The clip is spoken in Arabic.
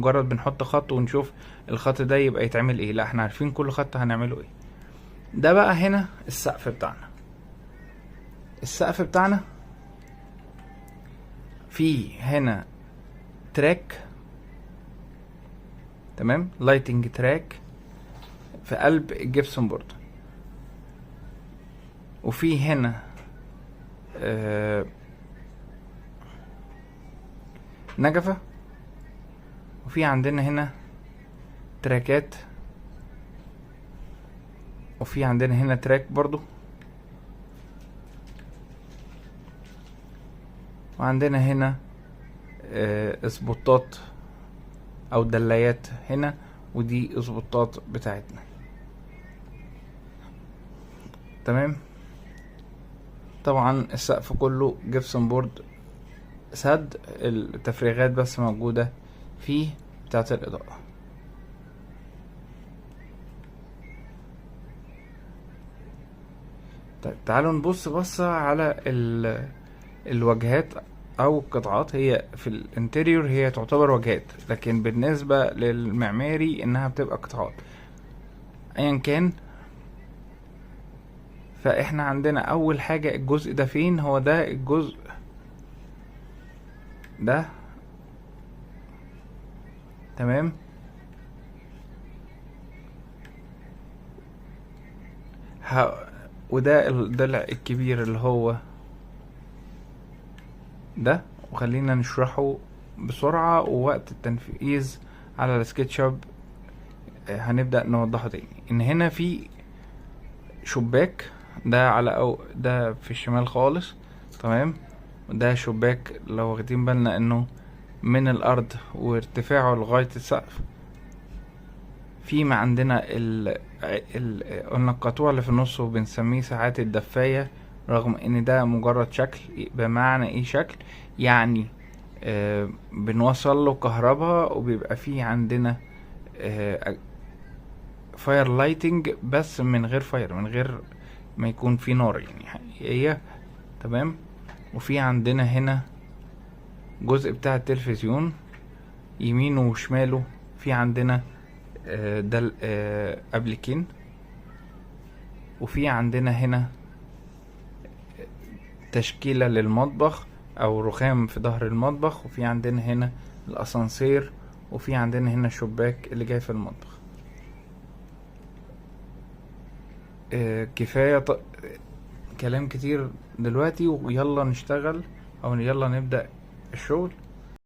مجرد بنحط خط ونشوف الخط ده يبقى يتعمل ايه، لا احنا عارفين كل خط هنعمله ايه. ده بقى هنا السقف بتاعنا. السقف بتاعنا في هنا تراك، تمام، لايتنج تراك في قلب الجبسون بورد، وفي هنا نجفة، وفي عندنا هنا تراكات، وفي عندنا هنا تراك برضو، وعندنا هنا اسبوتات او دلايات هنا، ودي اسبوتات بتاعتنا. تمام. طبعا السقف كله جبسون بورد سد، التفريغات بس موجودة فيه بتاعت الإضاءة. طيب تعالوا نبص بصة على الواجهات او القطعات. هي في الانتريور هي تعتبر واجهات، لكن بالنسبة للمعماري انها بتبقى قطعات ايا كان. فاحنا عندنا اول حاجة الجزء ده فين، هو ده الجزء ده، تمام. وده الضلع الكبير اللي هو ده، وخلينا نشرحه بسرعة، ووقت التنفيذ على السكتش اب هنبدأ نوضحه تاني. ان هنا في شباك، ده على ده في الشمال خالص، تمام. وده شباك لو واخدين بالنا انه من الارض وارتفاعه لغاية السقف. فيما عندنا قلنا القطوع اللي في النص وبنسميه ساعات الدفاية، رغم ان ده مجرد شكل. بمعنى ايه شكل؟ يعني بنوصل له كهرباء، وبيبقى فيه عندنا فاير لايتنج، بس من غير فاير، من غير ما يكون في نار يعني حقيقية، تمام. وفي عندنا هنا جزء بتاع التلفزيون يمينه وشماله، في عندنا ده ابليكين، وفي عندنا هنا تشكيلة للمطبخ او رخام في ظهر المطبخ، وفي عندنا هنا الاسانسير، وفي عندنا هنا الشباك اللي جاي في المطبخ. كفاية كلام كتير دلوقتي، ويلا نشتغل او يلا نبدأ الشغل.